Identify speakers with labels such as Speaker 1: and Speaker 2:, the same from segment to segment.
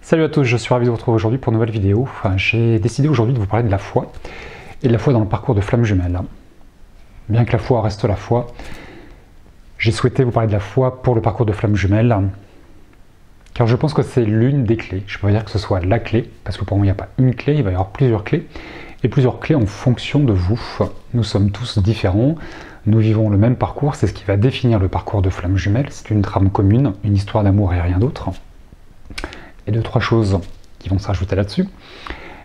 Speaker 1: Salut à tous, je suis ravi de vous retrouver aujourd'hui pour une nouvelle vidéo. J'ai décidé aujourd'hui de vous parler de la foi, et de la foi dans le parcours de flamme jumelle. Bien que la foi reste la foi, j'ai souhaité vous parler de la foi pour le parcours de flamme jumelle, car je pense que c'est l'une des clés. Je ne peux pas dire que ce soit la clé, parce que pour moi il n'y a pas une clé, il va y avoir plusieurs clés, et plusieurs clés en fonction de vous. Nous sommes tous différents, nous vivons le même parcours, c'est ce qui va définir le parcours de flamme jumelle, c'est une trame commune, une histoire d'amour et rien d'autre. Et deux, trois choses qui vont se rajouter là-dessus.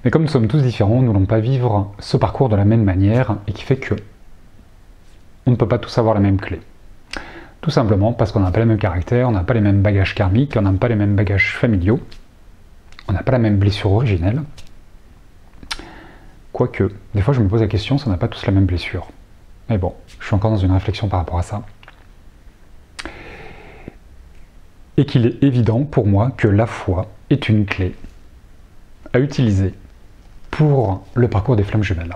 Speaker 1: Mais comme nous sommes tous différents, nous n'allons pas vivre ce parcours de la même manière, et qui fait que on ne peut pas tous avoir la même clé. Tout simplement parce qu'on n'a pas le même caractère, on n'a pas les mêmes bagages karmiques, on n'a pas les mêmes bagages familiaux, on n'a pas la même blessure originelle. Quoique, des fois je me pose la question si on n'a pas tous la même blessure. Mais bon, je suis encore dans une réflexion par rapport à ça. Et qu'il est évident pour moi que la foi est une clé à utiliser pour le parcours des flammes jumelles.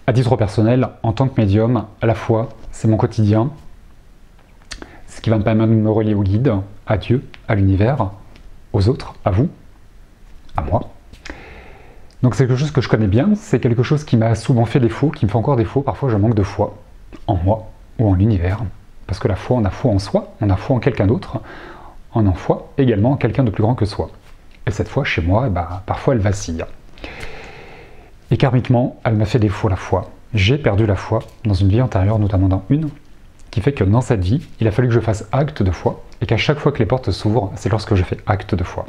Speaker 1: À titre personnel, en tant que médium, la foi, c'est mon quotidien, ce qui va me permettre de me relier au guide, à Dieu, à l'univers, aux autres, à vous, à moi. Donc c'est quelque chose que je connais bien, c'est quelque chose qui m'a souvent fait défaut, qui me fait encore défaut, parfois je manque de foi en moi ou en l'univers. Parce que la foi, on a foi en soi, on a foi en quelqu'un d'autre, on a foi également en quelqu'un de plus grand que soi. Et cette foi, chez moi, parfois elle vacille. Et karmiquement, elle m'a fait défaut la foi. J'ai perdu la foi dans une vie antérieure, notamment dans une, qui fait que dans cette vie, il a fallu que je fasse acte de foi, et qu'à chaque fois que les portes s'ouvrent, c'est lorsque je fais acte de foi.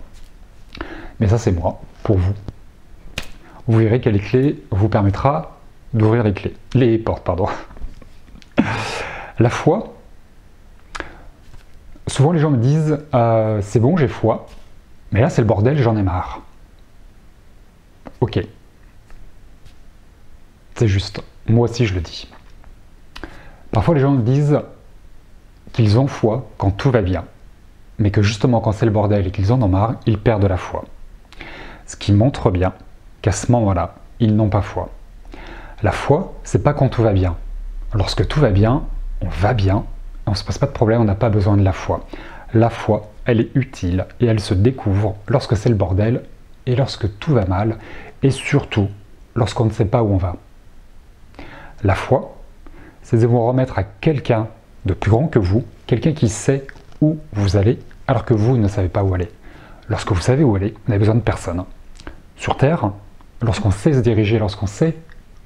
Speaker 1: Mais ça, c'est moi, pour vous. Vous verrez que les clés vous permettra d'ouvrir les portes, pardon. La foi, souvent les gens me disent c'est bon, j'ai foi, mais là c'est le bordel, j'en ai marre. Ok. C'est juste. Moi aussi je le dis. Parfois les gens me disent qu'ils ont foi quand tout va bien, mais que justement quand c'est le bordel et qu'ils en ont marre, ils perdent la foi. Ce qui montre bien qu'à ce moment-là, ils n'ont pas foi. La foi, c'est pas quand tout va bien. Lorsque tout va bien, on va bien, on ne se pose pas de problème, on n'a pas besoin de la foi. La foi, elle est utile et elle se découvre lorsque c'est le bordel et lorsque tout va mal et surtout lorsqu'on ne sait pas où on va. La foi, c'est de vous remettre à quelqu'un de plus grand que vous, quelqu'un qui sait où vous allez alors que vous ne savez pas où aller. Lorsque vous savez où aller, vous n'avez besoin de personne. Sur Terre, lorsqu'on sait se diriger, lorsqu'on sait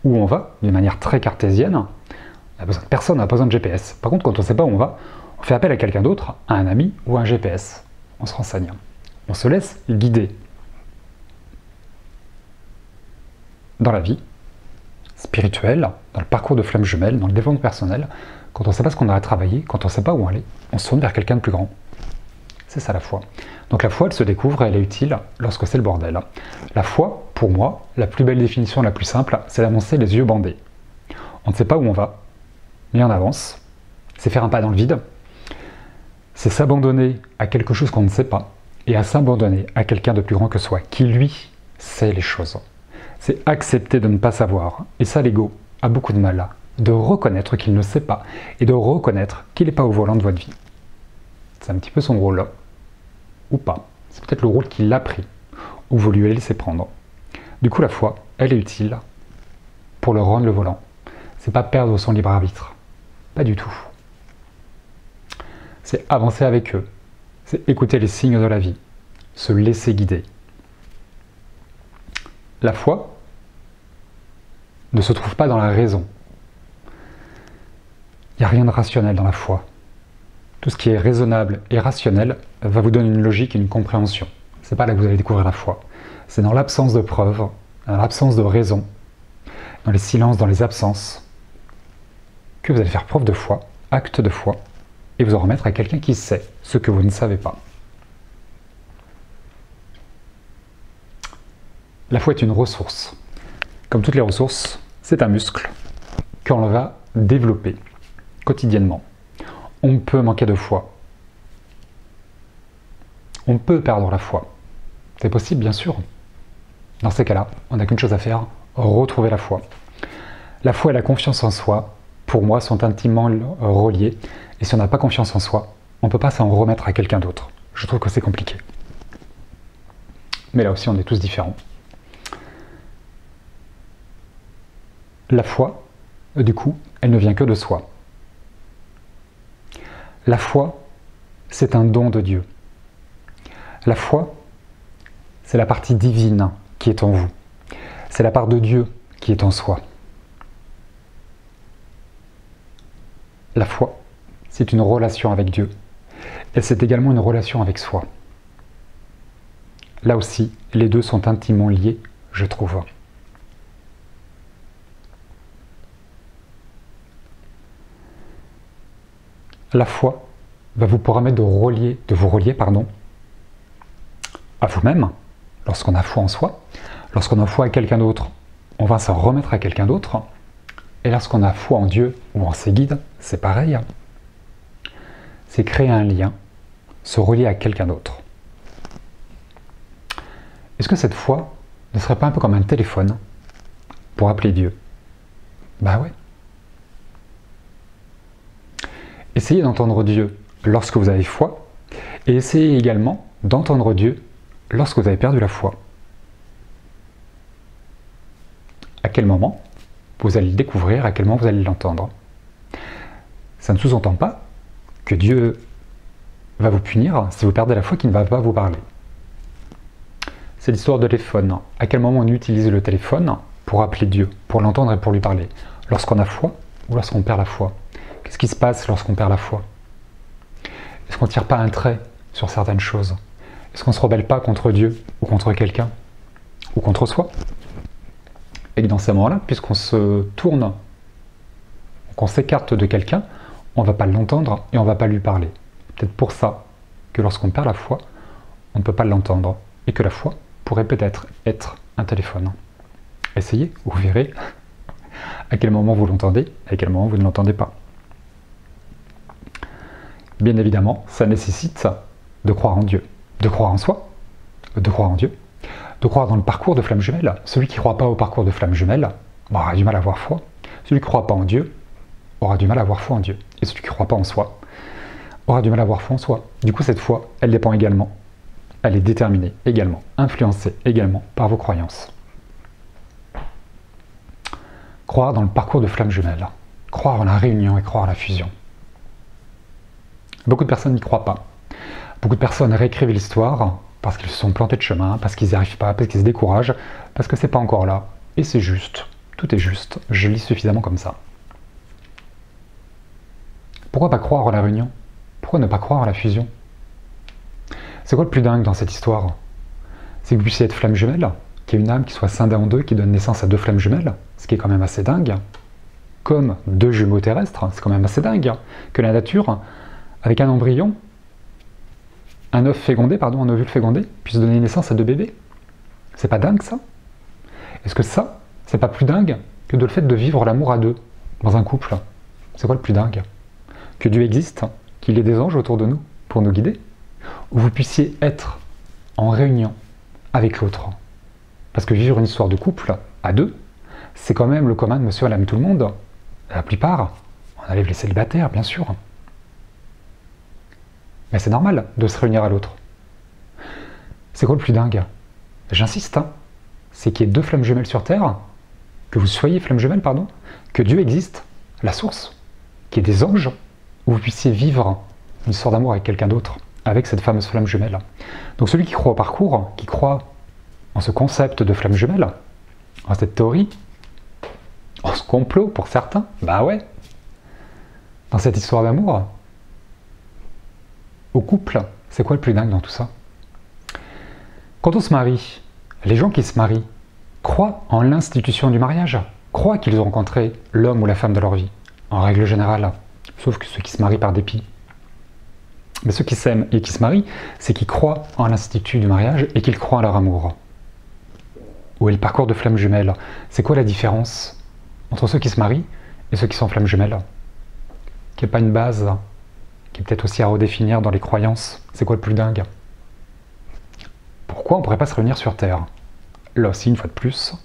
Speaker 1: où on va, d'une manière très cartésienne, on n'a besoin de personne, on n'a pas besoin de GPS. Par contre, quand on ne sait pas où on va, on fait appel à quelqu'un d'autre, à un ami ou à un GPS. On se renseigne. On se laisse guider. Dans la vie spirituelle, dans le parcours de flamme jumelle, dans le développement personnel, quand on ne sait pas ce qu'on a à travailler, quand on ne sait pas où aller, on se tourne vers quelqu'un de plus grand. C'est ça la foi. Donc la foi, elle se découvre et elle est utile lorsque c'est le bordel. La foi, pour moi, la plus belle définition, la plus simple, c'est d'avancer les yeux bandés. On ne sait pas où on va, mais on avance. C'est faire un pas dans le vide. C'est s'abandonner à quelque chose qu'on ne sait pas et à s'abandonner à quelqu'un de plus grand que soi, qui lui sait les choses. C'est accepter de ne pas savoir. Et ça, l'ego a beaucoup de mal de reconnaître qu'il ne sait pas et de reconnaître qu'il n'est pas au volant de votre vie. C'est un petit peu son rôle, ou pas. C'est peut-être le rôle qu'il a pris, ou vous lui avez laissé prendre. Du coup, la foi, elle est utile pour leur rendre le volant. C'est pas perdre son libre arbitre. Pas du tout. C'est avancer avec eux. C'est écouter les signes de la vie. Se laisser guider. La foi ne se trouve pas dans la raison. Il n'y a rien de rationnel dans la foi. Tout ce qui est raisonnable et rationnel va vous donner une logique et une compréhension. C'est pas là que vous allez découvrir la foi. C'est dans l'absence de preuves, dans l'absence de raison, dans les silences, dans les absences, que vous allez faire preuve de foi, acte de foi, et vous en remettre à quelqu'un qui sait ce que vous ne savez pas. La foi est une ressource. Comme toutes les ressources, c'est un muscle qu'on va développer quotidiennement. On peut manquer de foi. On peut perdre la foi. C'est possible, bien sûr. Dans ces cas-là, on n'a qu'une chose à faire, retrouver la foi. La foi et la confiance en soi, pour moi, sont intimement reliés. Et si on n'a pas confiance en soi, on ne peut pas s'en remettre à quelqu'un d'autre. Je trouve que c'est compliqué. mais là aussi on est tous différents. La foi, du coup, elle ne vient que de soi. La foi, c'est un don de Dieu. La foi, c'est la partie divine qui est en vous. C'est la part de Dieu qui est en soi. La foi, c'est une relation avec Dieu. Et c'est également une relation avec soi. Là aussi, les deux sont intimement liés, je trouve. La foi va vous permettre de vous relier à vous-même, lorsqu'on a foi en soi. Lorsqu'on a foi à quelqu'un d'autre, on va s'en remettre à quelqu'un d'autre. Et lorsqu'on a foi en Dieu ou en ses guides, c'est pareil. C'est créer un lien, se relier à quelqu'un d'autre. Est-ce que cette foi ne serait pas un peu comme un téléphone pour appeler Dieu? Bah ouais. Essayez d'entendre Dieu lorsque vous avez foi, et essayez également d'entendre Dieu lorsque vous avez perdu la foi. À quel moment vous allez le découvrir, à quel moment vous allez l'entendre? Ça ne sous-entend pas que Dieu va vous punir si vous perdez la foi, qu'il ne va pas vous parler. C'est l'histoire de téléphone. À quel moment on utilise le téléphone pour appeler Dieu, pour l'entendre et pour lui parler? Lorsqu'on a foi ou lorsqu'on perd la foi? Qu'est-ce qui se passe lorsqu'on perd la foi? Est-ce qu'on ne tire pas un trait sur certaines choses? Est-ce qu'on ne se rebelle pas contre Dieu ou contre quelqu'un? Ou contre soi? Et que dans ces moments-là, puisqu'on se tourne, qu'on s'écarte de quelqu'un, on ne va pas l'entendre et on ne va pas lui parler. Peut-être pour ça que lorsqu'on perd la foi, on ne peut pas l'entendre. Et que la foi pourrait peut-être être un téléphone. Essayez, vous verrez à quel moment vous l'entendez et à quel moment vous ne l'entendez pas. Bien évidemment, ça nécessite de croire en Dieu, de croire en soi, de croire en Dieu, de croire dans le parcours de flamme jumelle. Celui qui ne croit pas au parcours de flamme jumelle aura du mal à avoir foi. Celui qui ne croit pas en Dieu aura du mal à avoir foi en Dieu. Et celui qui ne croit pas en soi aura du mal à avoir foi en soi. Du coup, cette foi, elle dépend également, elle est déterminée également, influencée également par vos croyances. Croire dans le parcours de flamme jumelle, croire en la réunion et croire en la fusion. Beaucoup de personnes n'y croient pas. Beaucoup de personnes réécrivent l'histoire parce qu'ils se sont plantés de chemin, parce qu'ils n'y arrivent pas, parce qu'ils se découragent, parce que c'est pas encore là. Et c'est juste, tout est juste, je lis suffisamment comme ça. Pourquoi pas croire en la réunion? Pourquoi ne pas croire en la fusion? C'est quoi le plus dingue dans cette histoire? C'est que vous puissiez être flamme jumelle, qu'il y ait une âme qui soit scindée en deux, qui donne naissance à deux flammes jumelles, ce qui est quand même assez dingue. Comme deux jumeaux terrestres, c'est quand même assez dingue. Que la nature, avec un embryon, un ovule fécondé, puisse donner naissance à deux bébés. C'est pas dingue ça? Est-ce que ça, c'est pas plus dingue que le fait de vivre l'amour à deux, dans un couple? C'est quoi le plus dingue? Que Dieu existe, qu'il y ait des anges autour de nous, pour nous guider, où vous puissiez être en réunion avec l'autre. Parce que vivre une histoire de couple, à deux, c'est quand même le commun de monsieur et madame tout le monde. La plupart, on enlève les célibataires, bien sûr. Mais c'est normal de se réunir à l'autre. C'est quoi le plus dingue? J'insiste, c'est qu'il y ait deux flammes jumelles sur Terre, que vous soyez flammes jumelles, pardon, que Dieu existe, la source, qu'il y ait des anges, où vous puissiez vivre une histoire d'amour avec quelqu'un d'autre, avec cette fameuse flamme jumelle. Donc celui qui croit au parcours, qui croit en ce concept de flamme jumelle, en cette théorie, en ce complot pour certains, bah ouais, dans cette histoire d'amour, au couple, c'est quoi le plus dingue dans tout ça? Quand on se marie, les gens qui se marient croient en l'institution du mariage, croient qu'ils ont rencontré l'homme ou la femme de leur vie, en règle générale, sauf que ceux qui se marient par dépit. Mais ceux qui s'aiment et qui se marient, c'est qu'ils croient en l'institut du mariage et qu'ils croient en leur amour. Où est le parcours de flamme jumelle? C'est quoi la différence entre ceux qui se marient et ceux qui sont flammes jumelles? Qu'il n'y ait pas une base qui est peut-être aussi à redéfinir dans les croyances. C'est quoi le plus dingue? Pourquoi on ne pourrait pas se réunir sur Terre? Là aussi, une fois de plus,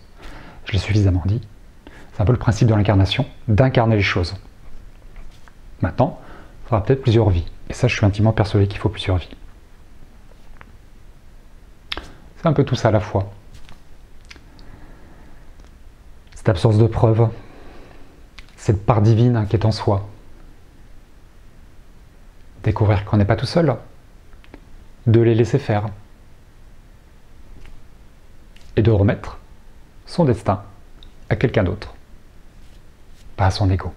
Speaker 1: je l'ai suffisamment dit, c'est un peu le principe de l'incarnation, d'incarner les choses. Maintenant, il faudra peut-être plusieurs vies. Et ça, je suis intimement persuadé qu'il faut plusieurs vies. C'est un peu tout ça à la fois. Cette absence de preuve, cette part divine qui est en soi. Découvrir qu'on n'est pas tout seul, de les laisser faire. Et de remettre son destin à quelqu'un d'autre, pas à son ego.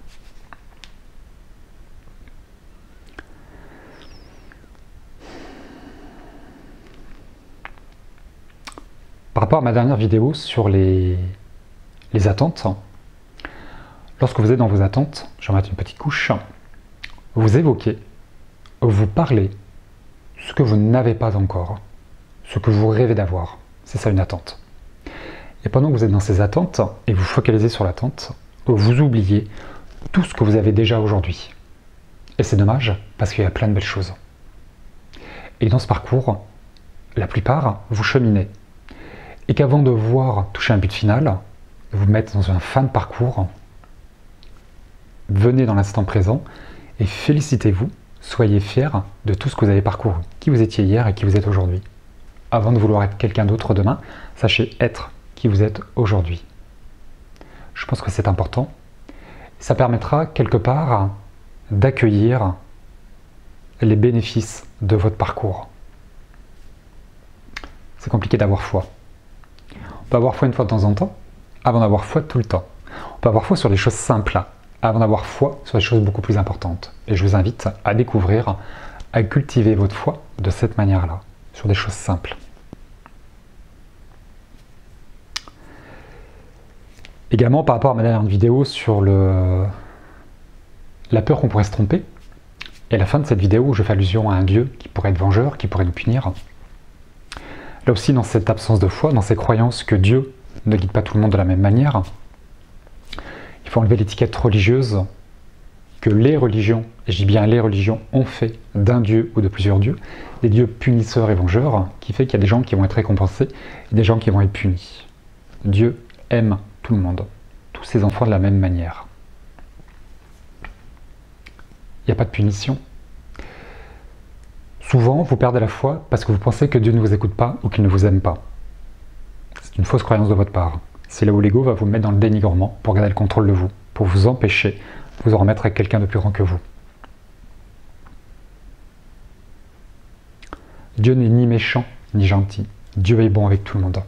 Speaker 1: Par rapport à ma dernière vidéo sur les attentes, lorsque vous êtes dans vos attentes, je vais mettre une petite couche, vous évoquez, vous parlez ce que vous n'avez pas encore, ce que vous rêvez d'avoir. C'est ça une attente. Et pendant que vous êtes dans ces attentes et vous focalisez sur l'attente, vous oubliez tout ce que vous avez déjà aujourd'hui. Et c'est dommage parce qu'il y a plein de belles choses. Et dans ce parcours, la plupart, vous cheminez. Et qu'avant de voir toucher un but final, vous mettre dans un fin de parcours, venez dans l'instant présent et félicitez-vous, soyez fiers de tout ce que vous avez parcouru, qui vous étiez hier et qui vous êtes aujourd'hui. Avant de vouloir être quelqu'un d'autre demain, sachez être qui vous êtes aujourd'hui. Je pense que c'est important. Ça permettra quelque part d'accueillir les bénéfices de votre parcours. C'est compliqué d'avoir foi. On peut avoir foi une fois de temps en temps, avant d'avoir foi tout le temps. On peut avoir foi sur des choses simples, avant d'avoir foi sur des choses beaucoup plus importantes. Et je vous invite à découvrir, à cultiver votre foi de cette manière-là, sur des choses simples. Également, par rapport à ma dernière vidéo sur la peur qu'on pourrait se tromper, et à la fin de cette vidéo, je fais allusion à un Dieu qui pourrait être vengeur, qui pourrait nous punir. Là aussi, dans cette absence de foi, dans ces croyances que Dieu ne guide pas tout le monde de la même manière, il faut enlever l'étiquette religieuse que les religions, et je dis bien les religions, ont fait d'un Dieu ou de plusieurs dieux, des dieux punisseurs et vengeurs, qui fait qu'il y a des gens qui vont être récompensés et des gens qui vont être punis. Dieu aime tout le monde, tous ses enfants de la même manière. Il n'y a pas de punition. Souvent, vous perdez la foi parce que vous pensez que Dieu ne vous écoute pas ou qu'il ne vous aime pas. C'est une fausse croyance de votre part. C'est là où l'ego va vous mettre dans le dénigrement pour garder le contrôle de vous, pour vous empêcher de vous en remettre à quelqu'un de plus grand que vous. Dieu n'est ni méchant ni gentil. Dieu est bon avec tout le monde.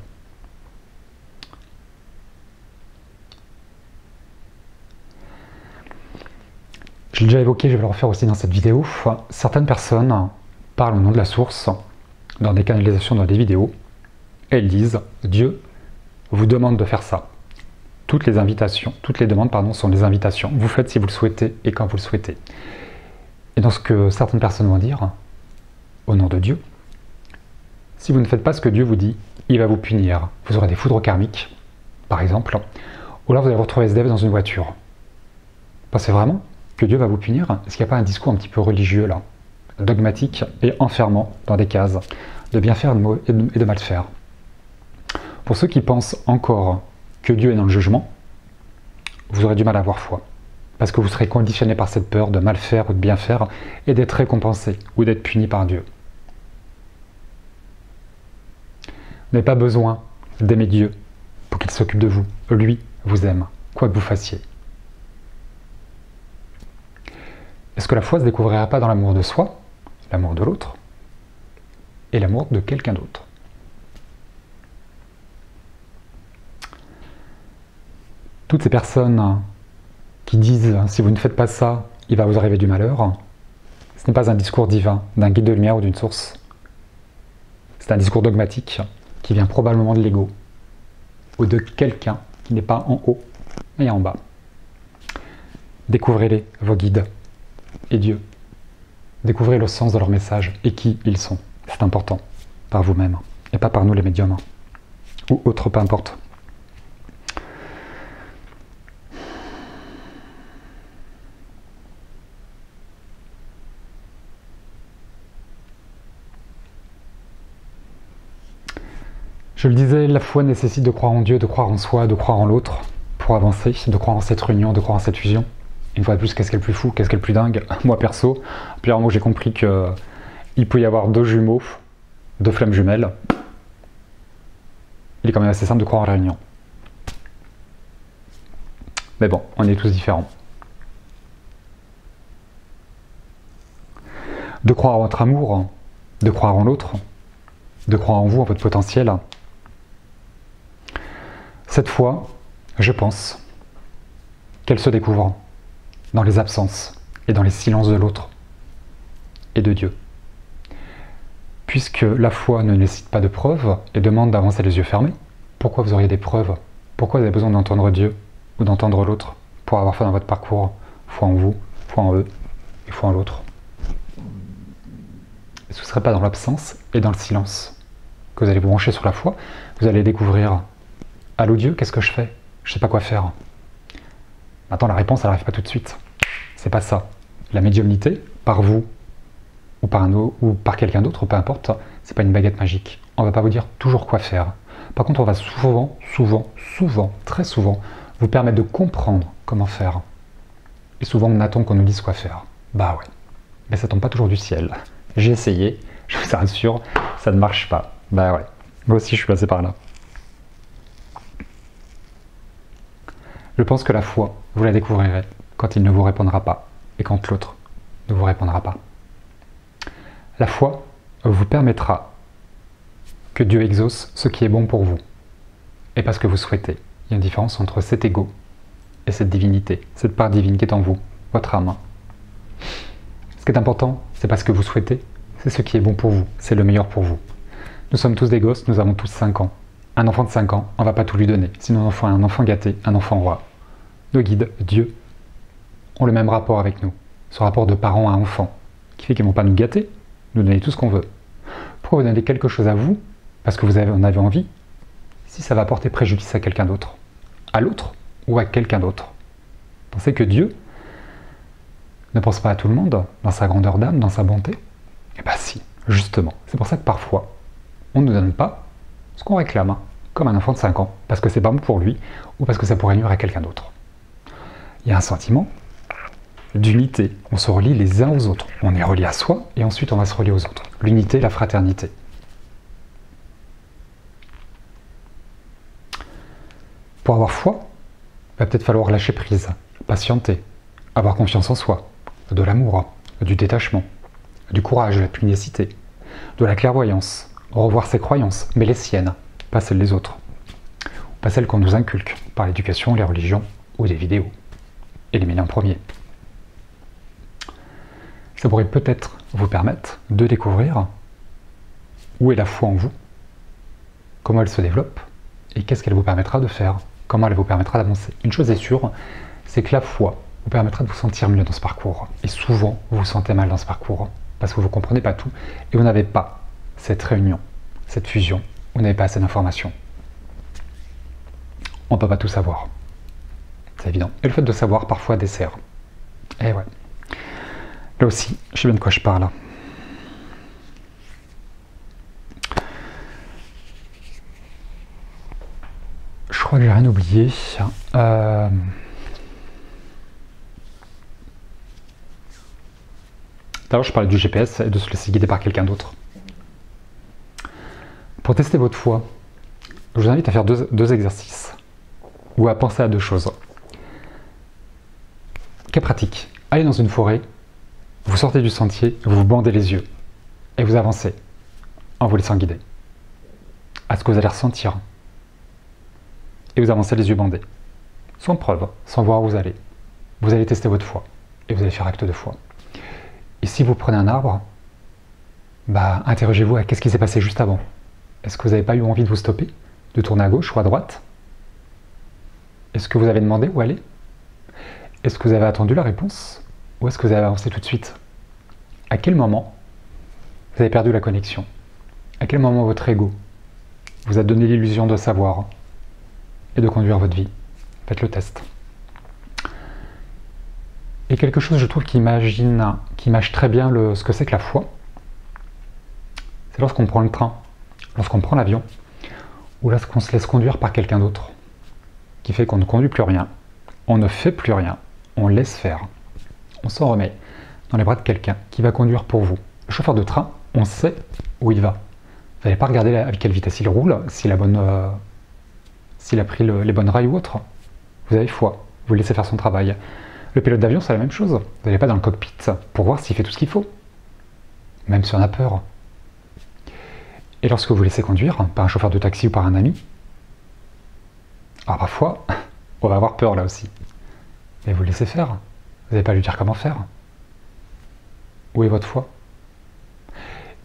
Speaker 1: Je l'ai déjà évoqué, je vais le refaire aussi dans cette vidéo. Certaines personnes parlent au nom de la source, dans des canalisations, dans des vidéos, et elles disent « Dieu vous demande de faire ça ». Toutes les invitations, toutes les demandes, pardon, sont des invitations. Vous faites si vous le souhaitez et quand vous le souhaitez. Et dans ce que certaines personnes vont dire, au nom de Dieu, si vous ne faites pas ce que Dieu vous dit, il va vous punir. Vous aurez des foudres karmiques, par exemple, ou alors vous allez vous retrouver SDF dans une voiture. Pensez vraiment que Dieu va vous punir? Est-ce qu'il n'y a pas un discours un petit peu religieux là, dogmatique et enfermant dans des cases, de bien faire et de mal faire? Pour ceux qui pensent encore que Dieu est dans le jugement, vous aurez du mal à avoir foi. Parce que vous serez conditionné par cette peur de mal faire ou de bien faire et d'être récompensé ou d'être puni par Dieu. Vous n'avez pas besoin d'aimer Dieu pour qu'il s'occupe de vous. Lui vous aime, quoi que vous fassiez. Est-ce que la foi ne se découvrirait pas dans l'amour de soi, l'amour de l'autre et l'amour de quelqu'un d'autre? Toutes ces personnes qui disent « si vous ne faites pas ça, il va vous arriver du malheur », ce n'est pas un discours divin, d'un guide de lumière ou d'une source. C'est un discours dogmatique qui vient probablement de l'ego ou de quelqu'un qui n'est pas en haut, mais en bas. Découvrez-les, vos guides et Dieu. Découvrez le sens de leur message et qui ils sont. C'est important, par vous-même, et pas par nous les médiums, ou autres, peu importe. Je le disais, la foi nécessite de croire en Dieu, de croire en soi, de croire en l'autre, pour avancer, de croire en cette réunion, de croire en cette fusion. Une fois de plus, qu'est-ce qu'elle est le plus fou, qu'est-ce qu'elle est le plus dingue? Moi perso, puis alors moi j'ai compris qu'il peut y avoir deux jumeaux, deux flammes jumelles, quand même assez simple de croire en la réunion. Mais bon, on est tous différents. De croire en votre amour, de croire en l'autre, de croire en vous, en votre potentiel. Cette fois, je pense qu'elle se découvre dans les absences et dans les silences de l'autre et de Dieu. Puisque la foi ne nécessite pas de preuves et demande d'avancer les yeux fermés, pourquoi vous auriez des preuves? Pourquoi vous avez besoin d'entendre Dieu ou d'entendre l'autre pour avoir foi dans votre parcours? Foi en vous, foi en eux et foi en l'autre. Ce ne serait pas dans l'absence et dans le silence que vous allez vous brancher sur la foi. Vous allez découvrir: allô Dieu, qu'est-ce que je fais? Je ne sais pas quoi faire. Maintenant, la réponse, elle n'arrive pas tout de suite. C'est pas ça. La médiumnité, par vous ou par un autre, ou par quelqu'un d'autre, peu importe, c'est pas une baguette magique. On va pas vous dire toujours quoi faire. Par contre, on va souvent, très souvent, vous permettre de comprendre comment faire. Et souvent, on attend qu'on nous dise quoi faire. Bah ouais. Mais ça tombe pas toujours du ciel. J'ai essayé, je vous assure, ça ne marche pas. Bah ouais. Moi aussi, je suis passé par là. Je pense que la foi, vous la découvrirez quand il ne vous répondra pas et quand l'autre ne vous répondra pas. La foi vous permettra que Dieu exauce ce qui est bon pour vous et pas ce que vous souhaitez. Il y a une différence entre cet ego et cette divinité, cette part divine qui est en vous, votre âme. Ce qui est important, c'est pas ce que vous souhaitez, c'est ce qui est bon pour vous, c'est le meilleur pour vous. Nous sommes tous des gosses, nous avons tous 5 ans. Un enfant de 5 ans, on ne va pas tout lui donner, sinon on fait un enfant gâté, un enfant roi. Nos guides, Dieu, ont le même rapport avec nous, ce rapport de parents à enfants, qui fait qu'ils ne vont pas nous gâter, nous donner tout ce qu'on veut. Pourquoi vous donnez quelque chose à vous, parce que vous en avez envie, si ça va porter préjudice à quelqu'un d'autre, à l'autre ou à quelqu'un d'autre? Pensez que Dieu ne pense pas à tout le monde, dans sa grandeur d'âme, dans sa bonté? Eh bien si, justement. C'est pour ça que parfois, on ne nous donne pas ce qu'on réclame, comme un enfant de 5 ans, parce que c'est pas bon pour lui, ou parce que ça pourrait nuire à quelqu'un d'autre. Il y a un sentiment d'unité. On se relie les uns aux autres. On est relié à soi, et ensuite on va se relier aux autres. L'unité, la fraternité. Pour avoir foi, il va peut-être falloir lâcher prise, patienter, avoir confiance en soi, de l'amour, du détachement, du courage, de la pugnacité, de la clairvoyance, revoir ses croyances, mais les siennes, pas celles des autres, pas celles qu'on nous inculque par l'éducation, les religions ou des vidéos, et les médias en premier. Ça pourrait peut-être vous permettre de découvrir où est la foi en vous, comment elle se développe, et qu'est-ce qu'elle vous permettra de faire, comment elle vous permettra d'avancer. Une chose est sûre, c'est que la foi vous permettra de vous sentir mieux dans ce parcours. Et souvent, vous vous sentez mal dans ce parcours, parce que vous ne comprenez pas tout, et vous n'avez pas cette réunion, cette fusion, vous n'avez pas assez d'informations. On ne peut pas tout savoir. C'est évident. Et le fait de savoir, parfois, dessert. Eh ouais. Là aussi, je sais bien de quoi je parle. Je crois que j'ai rien oublié. Tout à l'heure, je parlais du GPS et de se laisser guider par quelqu'un d'autre. Pour tester votre foi, je vous invite à faire deux exercices ou à penser à 2 choses. Cas pratique. Allez dans une forêt, vous sortez du sentier, vous vous bandez les yeux et vous avancez en vous laissant guider. À ce que vous allez ressentir. Et vous avancez les yeux bandés. Sans preuve, sans voir où vous allez. Vous allez tester votre foi et vous allez faire acte de foi. Et si vous prenez un arbre, interrogez-vous à qu'est-ce qui s'est passé juste avant. Est-ce que vous n'avez pas eu envie de vous stopper, de tourner à gauche ou à droite? Est-ce que vous avez demandé où aller? Est-ce que vous avez attendu la réponse? Ou est-ce que vous avez avancé tout de suite? À quel moment vous avez perdu la connexion? À quel moment votre ego vous a donné l'illusion de savoir et de conduire votre vie? Faites le test. Et quelque chose, je trouve, qui image très bien ce que c'est que la foi, c'est lorsqu'on prend le train, lorsqu'on prend l'avion, ou lorsqu'on se laisse conduire par quelqu'un d'autre, qui fait qu'on ne conduit plus rien, on ne fait plus rien, on laisse faire. On s'en remet dans les bras de quelqu'un qui va conduire pour vous. Le chauffeur de train, on sait où il va. Vous n'allez pas regarder à quelle vitesse il roule, s'il a bonne s'il a pris les bonnes rails ou autre. Vous avez foi, vous le laissez faire son travail. Le pilote d'avion, c'est la même chose. Vous n'allez pas dans le cockpit pour voir s'il fait tout ce qu'il faut. Même si on a peur. Et lorsque vous laissez conduire par un chauffeur de taxi ou par un ami, alors parfois, on va avoir peur là aussi. Mais vous le laissez faire. Vous n'allez pas lui dire comment faire. Où est votre foi?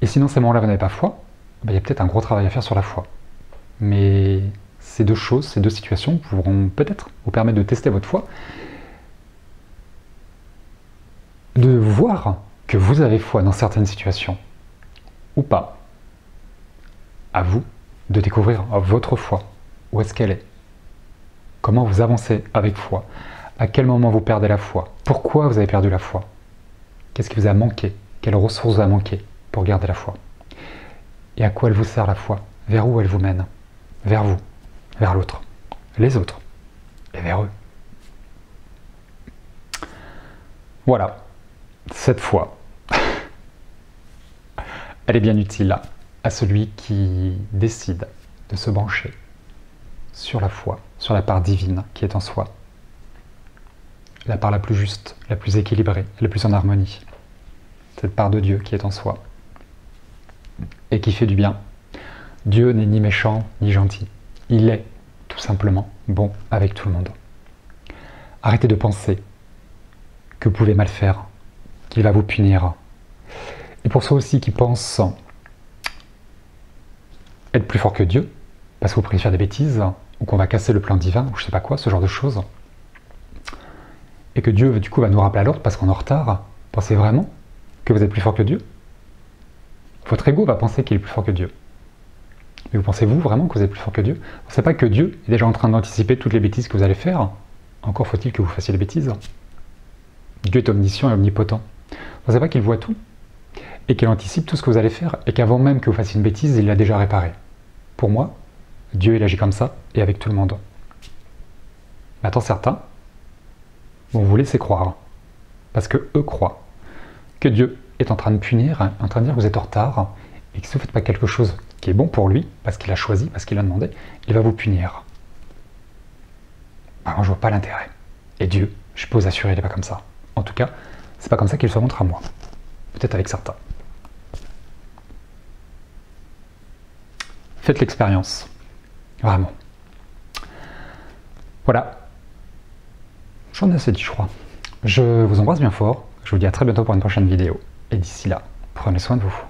Speaker 1: Et sinon, ces moments-là, vous n'avez pas foi, il y a peut-être un gros travail à faire sur la foi. Mais ces deux choses, ces deux situations pourront peut-être vous permettre de tester votre foi, de voir que vous avez foi dans certaines situations, ou pas. À vous de découvrir votre foi. Où est-ce qu'elle est? Comment vous avancez avec foi? À quel moment vous perdez la foi? Pourquoi vous avez perdu la foi? Qu'est-ce qui vous a manqué? Quelles ressources vous a manqué pour garder la foi? Et à quoi elle vous sert la foi? Vers où elle vous mène? Vers vous, vers l'autre, les autres, et vers eux. Voilà, cette foi, elle est bien utile à celui qui décide de se brancher sur la foi, sur la part divine qui est en soi. La part la plus juste, la plus équilibrée, la plus en harmonie. Cette part de Dieu qui est en soi et qui fait du bien. Dieu n'est ni méchant ni gentil. Il est tout simplement bon avec tout le monde. Arrêtez de penser que vous pouvez mal faire, qu'il va vous punir. Et pour ceux aussi qui pensent être plus fort que Dieu, parce que vous préférez faire des bêtises, ou qu'on va casser le plan divin, ou je sais pas quoi, ce genre de choses, et que Dieu, du coup, va nous rappeler à l'ordre parce qu'on est en retard, pensez vraiment que vous êtes plus fort que Dieu? Votre ego va penser qu'il est plus fort que Dieu. Mais vous pensez-vous vraiment que vous êtes plus fort que Dieu? Vous ne savez pas que Dieu est déjà en train d'anticiper toutes les bêtises que vous allez faire? Encore faut-il que vous fassiez des bêtises. Dieu est omniscient et omnipotent. Vous ne savez pas qu'il voit tout? Et qu'il anticipe tout ce que vous allez faire, et qu'avant même que vous fassiez une bêtise, il l'a déjà réparé. Pour moi, Dieu il agit comme ça, et avec tout le monde. Maintenant certains vont vous laisser croire, parce que eux croient que Dieu est en train de punir, en train de dire que vous êtes en retard, et que si vous ne faites pas quelque chose qui est bon pour lui, parce qu'il a choisi, parce qu'il a demandé, il va vous punir. Alors je vois pas l'intérêt. Et Dieu, je peux vous assurer, il n'est pas comme ça. En tout cas, c'est pas comme ça qu'il se montre à moi. Peut-être avec certains. Faites l'expérience. Vraiment. Voilà. J'en ai assez dit, je crois. Je vous embrasse bien fort. Je vous dis à très bientôt pour une prochaine vidéo. Et d'ici là, prenez soin de vous.